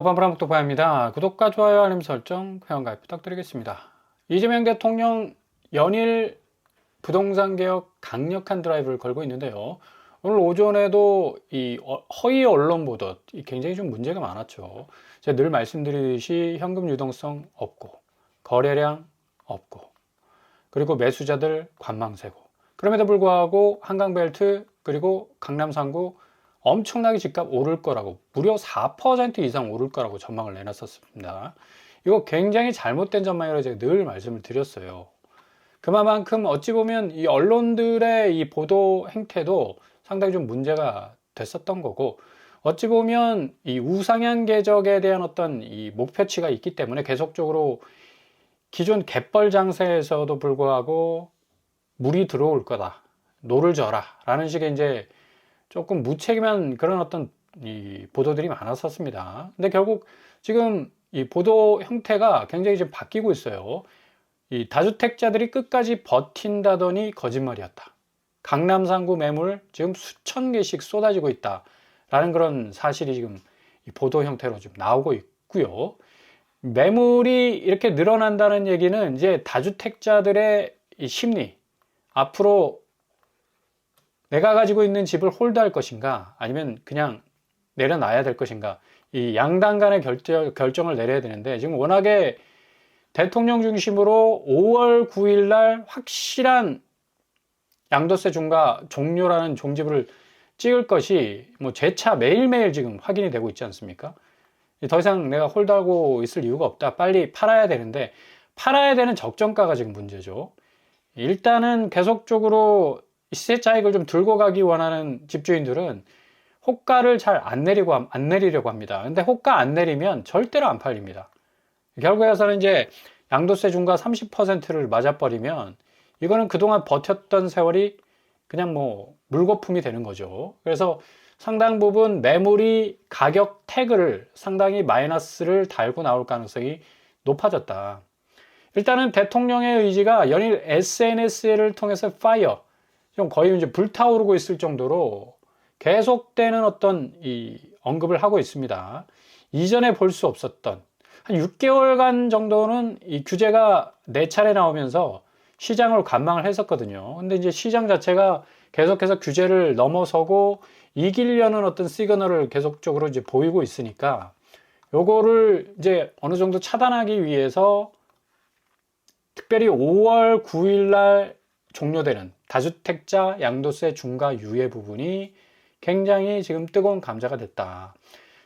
반브라목토파입니다. 구독과 좋아요, 알림 설정, 회원가입 부탁드리겠습니다. 이재명 대통령 연일 부동산 개혁 강력한 드라이브를 걸고 있는데요. 오늘 오전에도 이 허위 언론 보도 굉장히 좀 문제가 많았죠. 제가 늘 말씀드리듯이 현금 유동성 없고 거래량 없고 그리고 매수자들 관망세고 그럼에도 불구하고 한강벨트 그리고 강남 3구 엄청나게 집값 오를 거라고 무려 4% 이상 오를 거라고 전망을 내놨었습니다. 이거 굉장히 잘못된 전망이라고 제가 늘 말씀을 드렸어요. 그만큼 어찌 보면 이 언론들의 이 보도 행태도 상당히 좀 문제가 됐었던 거고, 어찌 보면 이 우상향 궤적에 대한 어떤 이 목표치가 있기 때문에 계속적으로 기존 갯벌 장세에서도 불구하고 물이 들어올 거다, 노를 져라 라는 식의 이제 조금 무책임한 그런 어떤 이 보도들이 많았었습니다. 근데 결국 지금 이 보도 형태가 굉장히 좀 바뀌고 있어요. 이 다주택자들이 끝까지 버틴다더니 거짓말이었다. 강남 3구 매물 지금 수천 개씩 쏟아지고 있다라는 그런 사실이 지금 이 보도 형태로 좀 나오고 있고요. 매물이 이렇게 늘어난다는 얘기는 이제 다주택자들의 이 심리, 앞으로 내가 가지고 있는 집을 홀드할 것인가 아니면 그냥 내려놔야 될 것인가, 이 양당 간의 결정을 내려야 되는데, 지금 워낙에 대통령 중심으로 5월 9일 날 확실한 양도세 중과 종료라는 종지부를 찍을 것이 뭐 재차 매일매일 지금 확인이 되고 있지 않습니까? 더 이상 내가 홀드하고 있을 이유가 없다, 빨리 팔아야 되는데 팔아야 되는 적정가가 지금 문제죠. 일단은 계속적으로 시세 차익을 좀 들고 가기 원하는 집주인들은 호가를 잘 안 내리려고 합니다. 근데 호가 안 내리면 절대로 안 팔립니다. 결국에서는 이제 양도세 중과 30%를 맞아버리면 이거는 그동안 버텼던 세월이 그냥 뭐 물거품이 되는 거죠. 그래서 상당 부분 매물이 가격 태그를 상당히 마이너스를 달고 나올 가능성이 높아졌다. 일단은 대통령의 의지가 연일 SNS를 통해서 파이어, 좀 거의 이제 불타오르고 있을 정도로 계속되는 어떤 이 언급을 하고 있습니다. 이전에 볼 수 없었던 한 6개월간 정도는 이 규제가 4차례 나오면서 시장을 관망을 했었거든요. 근데 이제 시장 자체가 계속해서 규제를 넘어서고 이기려는 어떤 시그널을 계속적으로 이제 보이고 있으니까 요거를 이제 어느 정도 차단하기 위해서 특별히 5월 9일 날 종료되는 다주택자 양도세 중과 유예 부분이 굉장히 지금 뜨거운 감자가 됐다.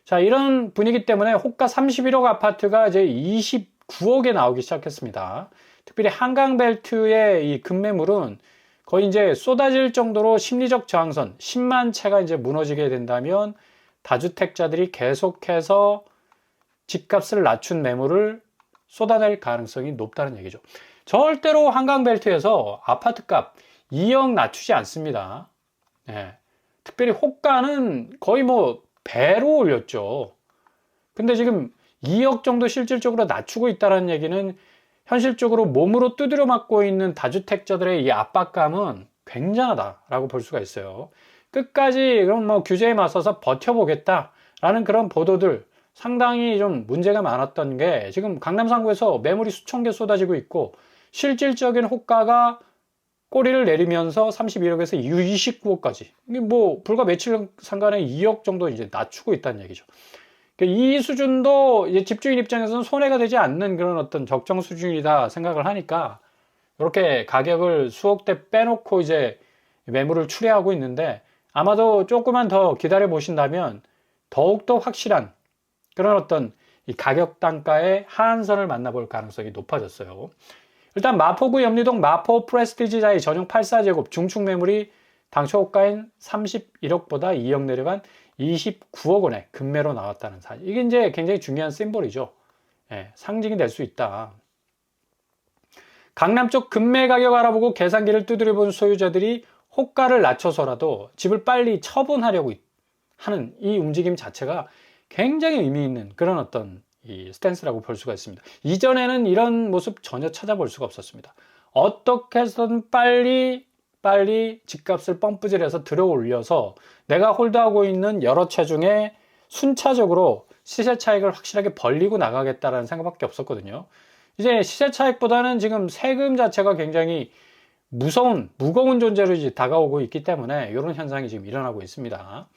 자, 이런 분위기 때문에 호가 31억 아파트가 이제 29억에 나오기 시작했습니다. 특별히 한강벨트의 이 급매물은 거의 이제 쏟아질 정도로 심리적 저항선 10만 채가 이제 무너지게 된다면 다주택자들이 계속해서 집값을 낮춘 매물을 쏟아낼 가능성이 높다는 얘기죠. 절대로 한강벨트에서 아파트값 2억 낮추지 않습니다. 네. 특별히 호가는 거의 뭐 배로 올렸죠. 근데 지금 2억 정도 실질적으로 낮추고 있다는 얘기는 현실적으로 몸으로 두드려 맞고 있는 다주택자들의 이 압박감은 굉장하다라고 볼 수가 있어요. 끝까지 그럼 뭐 규제에 맞서서 버텨보겠다라는 그런 보도들 상당히 좀 문제가 많았던 게, 지금 강남 3구에서 매물이 수천 개 쏟아지고 있고 실질적인 호가가 꼬리를 내리면서 31억에서 29억까지, 이게 뭐 불과 며칠 상간에 2억 정도 이제 낮추고 있다는 얘기죠. 이 수준도 이제 집주인 입장에서는 손해가 되지 않는 그런 어떤 적정 수준이다 생각을 하니까 이렇게 가격을 수억대 빼놓고 이제 매물을 추례하고 있는데, 아마도 조금만 더 기다려 보신다면 더욱더 확실한 그런 어떤 이 가격 단가의 하한선을 만나볼 가능성이 높아졌어요. 일단 마포구 염리동 마포 프레스티지자이 전용 84제곱 중축 매물이 당초 호가인 31억보다 2억 내려간 29억 원에 급매로 나왔다는 사실. 이게 이제 굉장히 중요한 심볼이죠. 예, 상징이 될 수 있다. 강남 쪽 급매 가격 알아보고 계산기를 두드려 본 소유자들이 호가를 낮춰서라도 집을 빨리 처분하려고 하는 이 움직임 자체가 굉장히 의미 있는 그런 어떤 이 스탠스라고 볼 수가 있습니다. 이전에는 이런 모습 전혀 찾아볼 수가 없었습니다. 어떻게 해서든 빨리 집값을 펌프질해서 들어 올려서 내가 홀드하고 있는 여러 채 중에 순차적으로 시세 차익을 확실하게 벌리고 나가겠다라는 생각밖에 없었거든요. 이제 시세 차익보다는 지금 세금 자체가 굉장히 무거운 존재로 이제 다가오고 있기 때문에 이런 현상이 지금 일어나고 있습니다.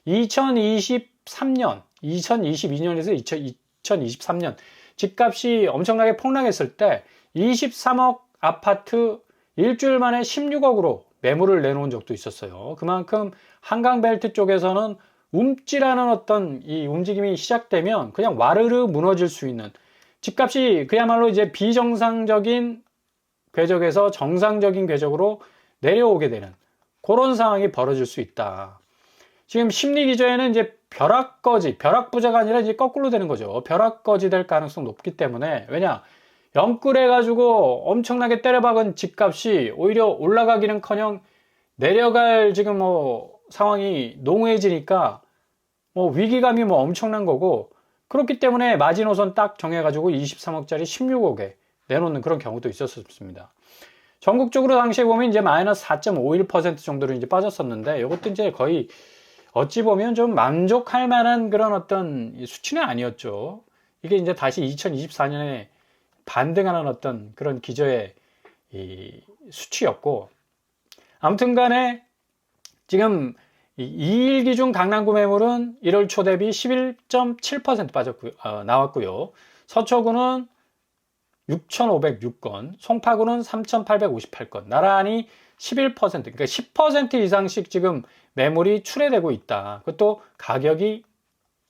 2023년, 2022년에서 2023년 집값이 엄청나게 폭락했을 때 23억 아파트 일주일 만에 16억으로 매물을 내놓은 적도 있었어요. 그만큼 한강벨트 쪽에서는 움찔하는 어떤 이 움직임이 시작되면 그냥 와르르 무너질 수 있는, 집값이 그야말로 이제 비정상적인 궤적에서 정상적인 궤적으로 내려오게 되는 그런 상황이 벌어질 수 있다. 지금 심리 기저에는 이제 벼락부자가 아니라 이제 거꾸로 되는 거죠. 벼락거지 될 가능성 높기 때문에, 왜냐, 영끌해가지고 엄청나게 때려박은 집값이 오히려 올라가기는커녕 내려갈 지금 상황이 농후해지니까 위기감이 엄청난 거고, 그렇기 때문에 마지노선 딱 정해가지고 23억짜리 16억에 내놓는 그런 경우도 있었습니다. 전국적으로 당시에 보면 이제 마이너스 4.51% 정도로 이제 빠졌었는데, 이것도 이제 거의 어찌 보면 좀 만족할 만한 그런 어떤 수치는 아니었죠. 이게 이제 다시 2024년에 반등하는 어떤 그런 기저의 수치였고, 아무튼 간에 지금 2일 기준 강남구 매물은 1월 초 대비 11.7% 나왔고요. 서초구는 6,506건, 송파구는 3,858건, 나란히 11%, 그러니까 10% 이상씩 지금 매물이 출회되고 있다. 그것도 가격이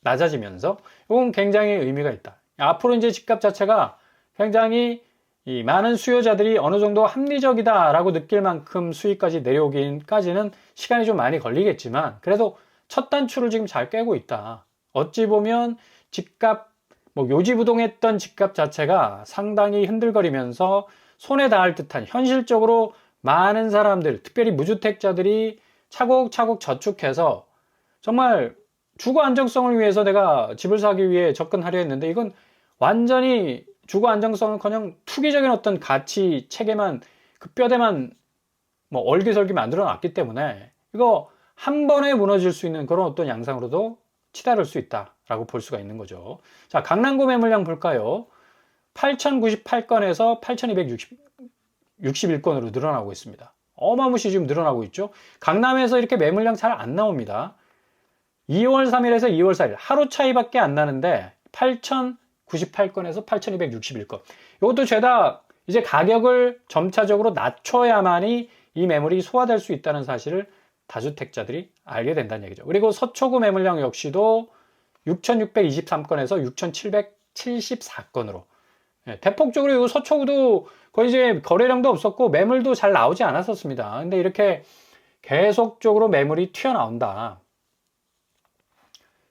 낮아지면서, 이건 굉장히 의미가 있다. 앞으로 이제 집값 자체가 굉장히 이 많은 수요자들이 어느 정도 합리적이다라고 느낄 만큼 수익까지 내려오기까지는 시간이 좀 많이 걸리겠지만, 그래도 첫 단추를 지금 잘 깨고 있다. 어찌 보면 집값, 요지부동했던 집값 자체가 상당히 흔들거리면서 손에 닿을 듯한, 현실적으로 많은 사람들, 특별히 무주택자들이 차곡차곡 저축해서 정말 주거 안정성을 위해서 내가 집을 사기 위해 접근하려 했는데, 이건 완전히 주거 안정성은커녕 투기적인 어떤 가치 체계만, 그 뼈대만 얼기설기 만들어 놨기 때문에 이거 한 번에 무너질 수 있는 그런 어떤 양상으로도 치달을 수 있다라고 볼 수가 있는 거죠. 자, 강남구 매물량 볼까요? 8,098건에서 8,261건으로 늘어나고 있습니다. 어마무시 지금 늘어나고 있죠. 강남에서 이렇게 매물량 잘 안 나옵니다. 2월 3일에서 2월 4일 하루 차이밖에 안 나는데 8,098건에서 8,261건. 이것도 죄다 이제 가격을 점차적으로 낮춰야만이 이 매물이 소화될 수 있다는 사실을 다주택자들이 알게 된다는 얘기죠. 그리고 서초구 매물량 역시도 6,623건에서 6,774건으로 대폭적으로 이 서초구도 거의 이제 거래량도 없었고 매물도 잘 나오지 않았었습니다. 근데 이렇게 계속적으로 매물이 튀어나온다.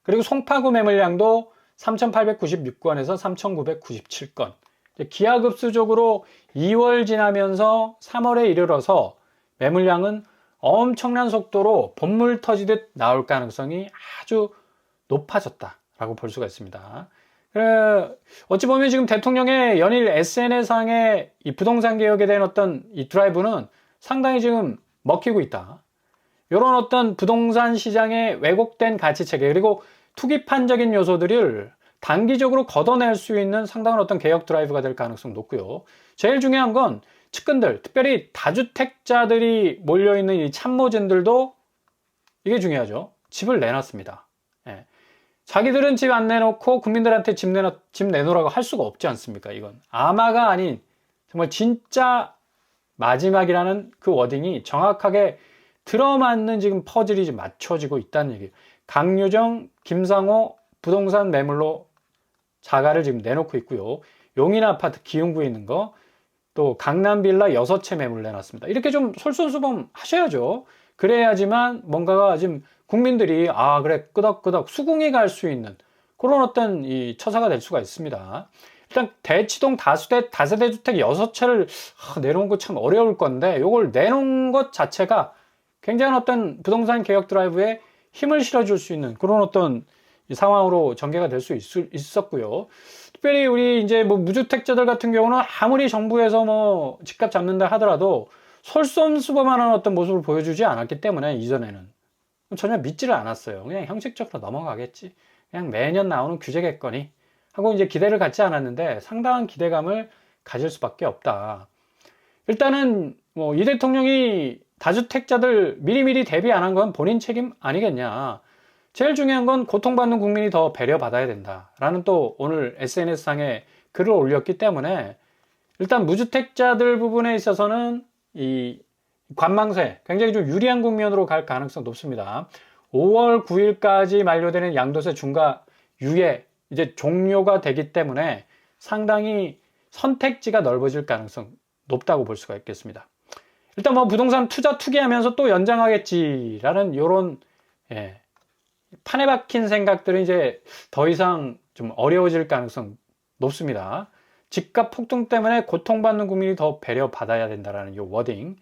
그리고 송파구 매물량도 3,896건에서 3,997건. 기하급수적으로 2월 지나면서 3월에 이르러서 매물량은 엄청난 속도로 본물 터지듯 나올 가능성이 아주 높아졌다라고 볼 수가 있습니다. 어찌 보면 지금 대통령의 연일 SNS상의 이 부동산 개혁에 대한 어떤 이 드라이브는 상당히 지금 먹히고 있다. 이런 어떤 부동산 시장의 왜곡된 가치 체계, 그리고 투기판적인 요소들을 단기적으로 걷어낼 수 있는 상당한 어떤 개혁 드라이브가 될 가능성 높고요. 제일 중요한 건 측근들, 특별히 다주택자들이 몰려있는 이 참모진들도 이게 중요하죠. 집을 내놨습니다. 예. 자기들은 집 안 내놓고 국민들한테 집 내놓으라고 할 수가 없지 않습니까? 이건 아마가 아닌 정말 진짜 마지막이라는 그 워딩이 정확하게 들어맞는 지금 퍼즐이 지금 맞춰지고 있다는 얘기예요. 강유정, 김상호 부동산 매물로 자가를 지금 내놓고 있고요. 용인 아파트 기흥구에 있는 거, 또 강남 빌라 6채 매물 내놨습니다. 이렇게 좀 솔선수범 하셔야죠. 그래야지만 뭔가가 지금 국민들이 그래 끄덕끄덕 수긍이 갈 수 있는 그런 어떤 이 처사가 될 수가 있습니다. 일단 대치동 다세대 주택 6채를 내놓은 거 참 어려울 건데, 이걸 내놓은 것 자체가 굉장한 어떤 부동산 개혁 드라이브에 힘을 실어줄 수 있는 그런 어떤 상황으로 전개가 될 수 있었고요. 특별히 우리 이제 무주택자들 같은 경우는 아무리 정부에서 집값 잡는다 하더라도 솔선수범하는 어떤 모습을 보여주지 않았기 때문에 이전에는 전혀 믿지를 않았어요. 그냥 형식적으로 넘어가겠지. 그냥 매년 나오는 규제겠거니 하고 이제 기대를 갖지 않았는데 상당한 기대감을 가질 수밖에 없다. 일단은 뭐 이 대통령이 다주택자들 미리미리 대비 안 한 건 본인 책임 아니겠냐. 제일 중요한 건 고통받는 국민이 더 배려받아야 된다라는 또 오늘 SNS상에 글을 올렸기 때문에 일단 무주택자들 부분에 있어서는 이 관망세 굉장히 좀 유리한 국면으로 갈 가능성 높습니다. 5월 9일까지 만료되는 양도세 중과 유예 이제 종료가 되기 때문에 상당히 선택지가 넓어질 가능성 높다고 볼 수가 있겠습니다. 일단 뭐 부동산 투자 투기하면서 또 연장하겠지라는 요런 판에 박힌 생각들은 이제 더 이상 좀 어려워질 가능성 높습니다. 집값 폭등 때문에 고통받는 국민이 더 배려받아야 된다라는 요 워딩.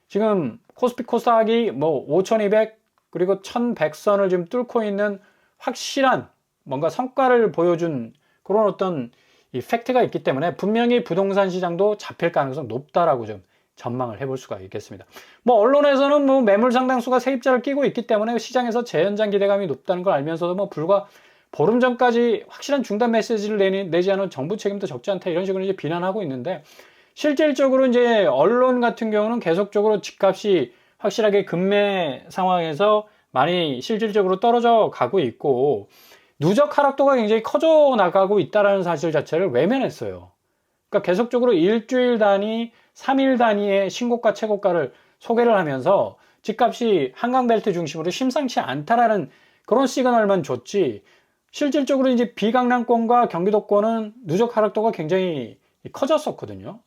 지금 코스피 코스닥이 뭐 5200 그리고 1100선을 지금 뚫고 있는 확실한 뭔가 성과를 보여준 그런 어떤 이 팩트가 있기 때문에 분명히 부동산 시장도 잡힐 가능성 높다라고 좀 전망을 해볼 수가 있겠습니다. 뭐 언론에서는 뭐 매물 상당수가 세입자를 끼고 있기 때문에 시장에서 재연장 기대감이 높다는 걸 알면서도 뭐 불과 보름 전까지 확실한 중단 메시지를 내지 않은 정부 책임도 적지 않다 이런 식으로 이제 비난하고 있는데 실질적으로 이제 언론 같은 경우는 계속적으로 집값이 확실하게 급매 상황에서 많이 실질적으로 떨어져 가고 있고 누적 하락도가 굉장히 커져 나가고 있다는 사실 자체를 외면했어요. 그러니까 계속적으로 일주일 단위, 3일 단위의 신고가, 최고가를 소개를 하면서 집값이 한강벨트 중심으로 심상치 않다라는 그런 시그널만 줬지 실질적으로 이제 비강남권과 경기도권은 누적 하락도가 굉장히 커졌었거든요.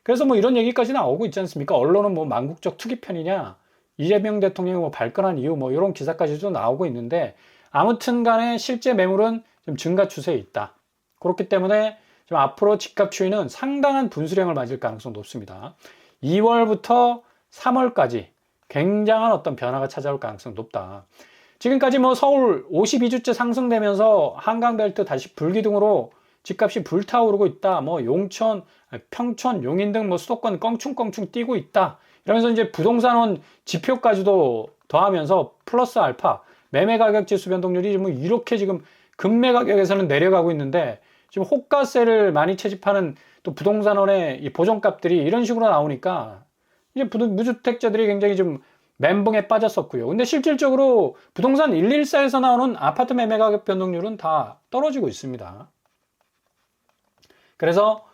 그래서 뭐 이런 얘기까지 나오고 있지 않습니까? 언론은 뭐 망국적 투기 편이냐, 이재명 대통령이 뭐 발끈한 이유 뭐 이런 기사까지도 나오고 있는데 아무튼 간에 실제 매물은 좀 증가 추세에 있다. 그렇기 때문에 좀 앞으로 집값 추이는 상당한 분수령을 맞을 가능성이 높습니다. 2월부터 3월까지 굉장한 어떤 변화가 찾아올 가능성이 높다. 지금까지 뭐 서울 52주째 상승되면서 한강벨트 다시 불기둥으로 집값이 불타오르고 있다. 뭐 용천, 평촌, 용인 등 뭐 수도권 껑충껑충 뛰고 있다. 이러면서 이제 부동산원 지표까지도 더하면서 플러스 알파 매매 가격 지수 변동률이 뭐 이렇게 지금 급매 가격에서는 내려가고 있는데 지금 호가세를 많이 채집하는 또 부동산원의 이 보정값들이 이런 식으로 나오니까 이제 무주택자들이 굉장히 좀 멘붕에 빠졌었고요. 근데 실질적으로 부동산 114에서 나오는 아파트 매매 가격 변동률은 다 떨어지고 있습니다. 그래서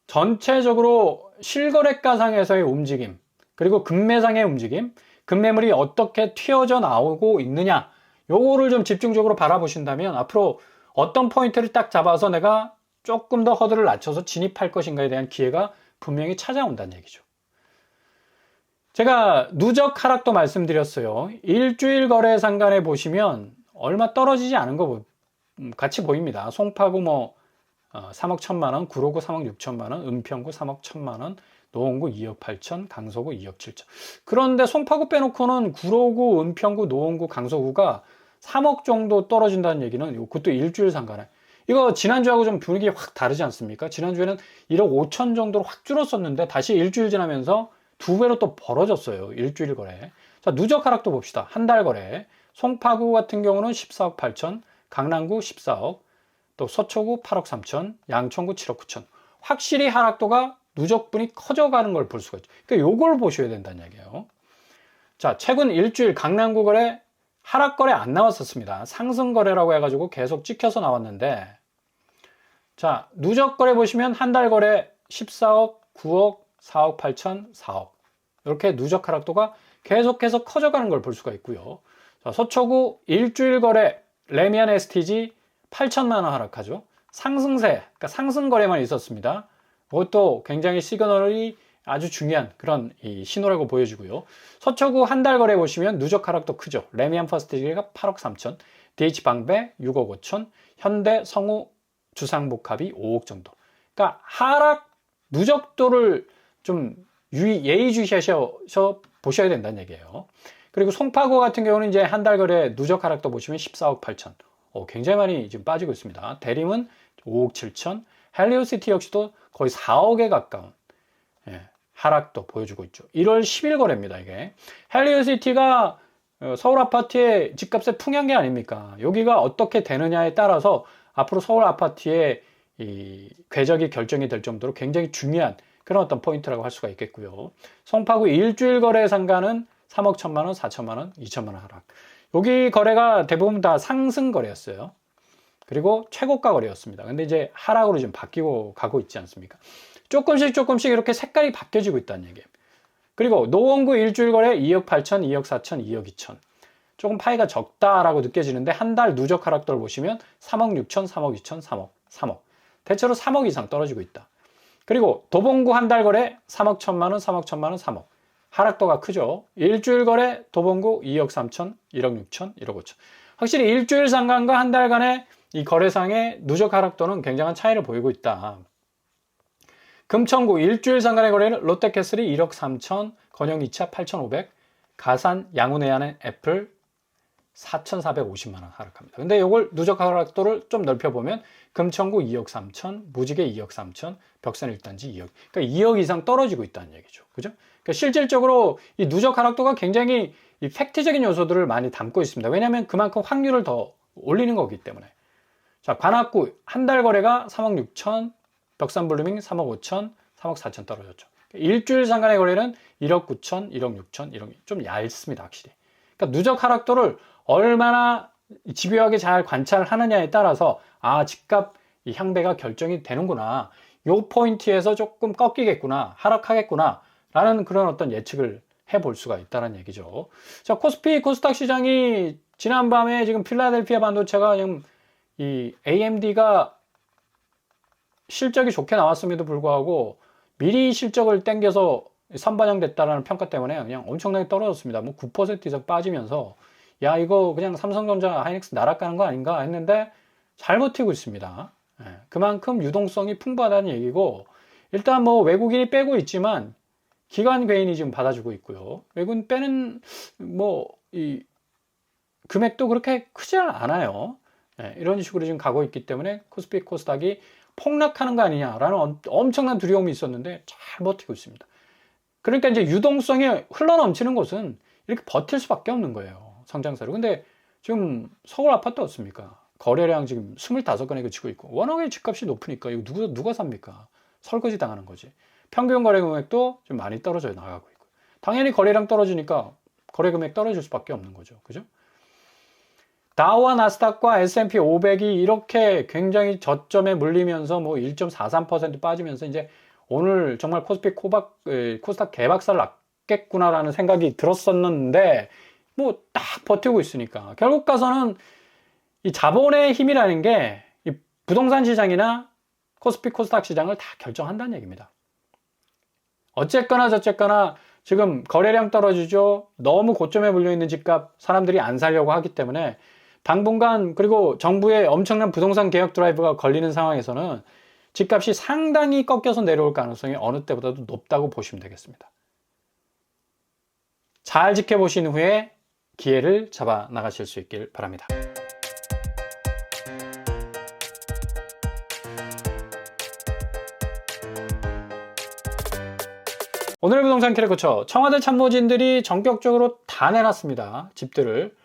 전체적으로 실거래가상에서의 움직임, 그리고 급매상의 움직임, 급매물이 어떻게 튀어져 나오고 있느냐, 요거를 좀 집중적으로 바라보신다면 앞으로 어떤 포인트를 딱 잡아서 내가 조금 더 허들을 낮춰서 진입할 것인가에 대한 기회가 분명히 찾아온다는 얘기죠. 제가 누적 하락도 말씀드렸어요. 일주일 거래 상간에 보시면 얼마 떨어지지 않은 거 같이 보입니다. 송파구 뭐 3억 1천만원, 구로구 3억 6천만원, 은평구 3억 1천만원, 노원구 2억 8천, 강서구 2억 7천. 그런데 송파구 빼놓고는 구로구, 은평구, 노원구, 강서구가 3억 정도 떨어진다는 얘기는 그것도 일주일 상간에 이거 지난주하고 좀 분위기 확 다르지 않습니까? 지난주에는 1억 5천 정도로 확 줄었었는데 다시 일주일 지나면서 두 배로 또 벌어졌어요. 일주일 거래. 자, 누적 하락도 봅시다. 한 달 거래. 송파구 같은 경우는 14억 8천, 강남구 14억, 또 서초구 8억 3천, 양천구 7억 9천. 확실히 하락도가 누적분이 커져가는 걸 볼 수가 있죠. 그러니까 요걸 보셔야 된다는 얘기예요. 자, 최근 일주일 강남구 거래 하락 거래 안 나왔었습니다. 상승 거래라고 해가지고 계속 찍혀서 나왔는데, 자, 누적 거래 보시면 한 달 거래 14억, 9억, 4억 8천, 4억. 이렇게 누적 하락도가 계속해서 커져가는 걸 볼 수가 있고요. 자, 서초구 일주일 거래 레미안 STG 8천만 원 하락하죠. 상승세, 그러니까 상승 거래만 있었습니다. 그것도 굉장히 시그널이 아주 중요한 그런 이 신호라고 보여지고요. 서초구 한 달 거래 보시면 누적 하락도 크죠. 레미안 퍼스티지가 8억 3천, DH방배 6억 5천, 현대 성우 주상복합이 5억 정도. 그러니까 하락 누적도를 좀 예의주시하셔 보셔야 된다는 얘기예요. 그리고 송파구 같은 경우는 이제 한 달 거래 누적 하락도 보시면 14억 8천. 굉장히 많이 지금 빠지고 있습니다. 대림은 5억 7천, 헬리오시티 역시도 거의 4억에 가까운 하락도 보여주고 있죠. 1월 10일 거래입니다, 이게. 헬리오시티가 서울 아파트의 집값의 풍향계 아닙니까? 여기가 어떻게 되느냐에 따라서 앞으로 서울 아파트의 이 궤적이 결정이 될 정도로 굉장히 중요한 그런 어떤 포인트라고 할 수가 있겠고요. 송파구 일주일 거래 상가는 3억 1천만 원, 4천만 원, 2천만 원 하락. 여기 거래가 대부분 다 상승 거래였어요. 그리고 최고가 거래였습니다. 근데 이제 하락으로 지금 바뀌고 가고 있지 않습니까? 조금씩 이렇게 색깔이 바뀌어지고 있다는 얘기예요. 그리고 노원구 일주일 거래 2억 8천, 2억 4천, 2억 2천. 조금 파이가 적다라고 느껴지는데 한 달 누적 하락도를 보시면 3억 6천, 3억 2천, 3억. 대체로 3억 이상 떨어지고 있다. 그리고 도봉구 한 달 거래 3억 1천만 원, 3억 1천만 원, 3억. 하락도가 크죠. 일주일 거래 도봉구 2억 3천, 1억 6천, 1억 5천. 확실히 일주일 상간과 한 달간의 이 거래상의 누적 하락도는 굉장한 차이를 보이고 있다. 금천구 일주일 상간의 거래는 롯데캐슬이 1억 3천, 건영 2차 8,500, 가산 양운해안의 애플 4,450만 원 하락합니다. 근데 이걸 누적 하락도를 좀 넓혀보면 금천구 2억 3천, 무지개 2억 3천, 벽산 1단지 2억. 그러니까 2억 이상 떨어지고 있다는 얘기죠. 그죠? 그러니까 실질적으로 이 누적 하락도가 굉장히 이 팩트적인 요소들을 많이 담고 있습니다. 왜냐하면 그만큼 확률을 더 올리는 거기 때문에. 자, 관악구 한 달 거래가 3억 6천, 벽산 블루밍 3억 5천, 3억 4천 떨어졌죠. 일주일 상간의 거래는 1억 9천, 1억 6천, 1억 좀 얇습니다, 확실히. 그러니까 누적 하락도를 얼마나 집요하게 잘 관찰하느냐에 따라서 집값 이 향배가 결정이 되는구나. 요 포인트에서 조금 꺾이겠구나, 하락하겠구나 라는 그런 어떤 예측을 해볼 수가 있다는 얘기죠. 자, 코스피 코스닥 시장이 지난밤에 지금 필라델피아 반도체가 지금 이 AMD가 실적이 좋게 나왔음에도 불구하고 미리 실적을 땡겨서 선반영됐다라는 평가 때문에 그냥 엄청나게 떨어졌습니다. 뭐 9% 이상 빠지면서 야, 이거 그냥 삼성전자 하이닉스 날아가는 거 아닌가 했는데 잘 버티고 있습니다. 그만큼 유동성이 풍부하다는 얘기고, 일단 뭐 외국인이 빼고 있지만 기관 개인이 지금 받아주고 있고요. 외국인 빼는 뭐 이 금액도 그렇게 크지 않아요. 이런 식으로 지금 가고 있기 때문에 코스피 코스닥이 폭락하는 거 아니냐라는 엄청난 두려움이 있었는데 잘 버티고 있습니다. 그러니까 이제 유동성이 흘러넘치는 곳은 이렇게 버틸 수밖에 없는 거예요. 성장세로. 근데 지금 서울 아파트 어떻습니까? 거래량 지금 25건에 그치고 있고, 워낙에 집값이 높으니까 이거 누가 삽니까? 설거지 당하는 거지. 평균 거래 금액도 좀 많이 떨어져 나가고 있고, 당연히 거래량 떨어지니까 거래 금액 떨어질 수밖에 없는 거죠. 그죠? 다우와 나스닥과 S&P 500이 이렇게 굉장히 저점에 물리면서 뭐 1.43% 빠지면서 이제 오늘 정말 코스피 코스닥 개박살을 났겠구나라는 생각이 들었었는데 뭐 딱 버티고 있으니까 결국 가서는 이 자본의 힘이라는 게 이 부동산 시장이나 코스피 코스닥 시장을 다 결정한다는 얘기입니다. 어쨌거나 저쨌거나 지금 거래량 떨어지죠. 너무 고점에 물려있는 집값 사람들이 안 살려고 하기 때문에 당분간, 그리고 정부의 엄청난 부동산 개혁 드라이브가 걸리는 상황에서는 집값이 상당히 꺾여서 내려올 가능성이 어느 때보다도 높다고 보시면 되겠습니다. 잘 지켜보신 후에 기회를 잡아 나가실 수 있길 바랍니다. 오늘 부동산 캐릭터처 청와대 참모진들이 전격적으로 다 내놨습니다. 집들을.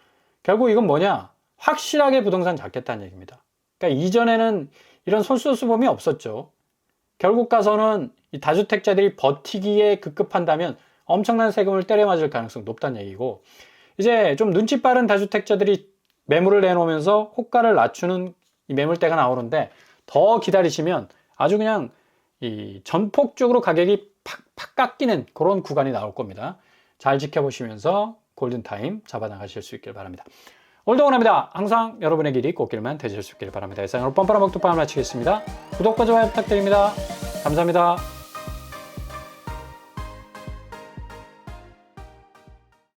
결국 이건 뭐냐? 확실하게 부동산 잡겠다는 얘기입니다. 그러니까 이전에는 이런 솔선수범이 없었죠. 결국 가서는 이 다주택자들이 버티기에 급급한다면 엄청난 세금을 때려맞을 가능성이 높다는 얘기고, 이제 좀 눈치 빠른 다주택자들이 매물을 내놓으면서 호가를 낮추는 이 매물대가 나오는데, 더 기다리시면 아주 그냥 이 전폭적으로 가격이 팍팍 깎이는 그런 구간이 나올 겁니다. 잘 지켜보시면서 골든타임 잡아나가실 수 있길 바랍니다. 오늘도 원합니다. 항상 여러분의 길이 꽃길만 되실 수 있길 바랍니다. 이상으로 뻔뻔한 먹두밤을 마치겠습니다. 구독과 좋아요 부탁드립니다. 감사합니다.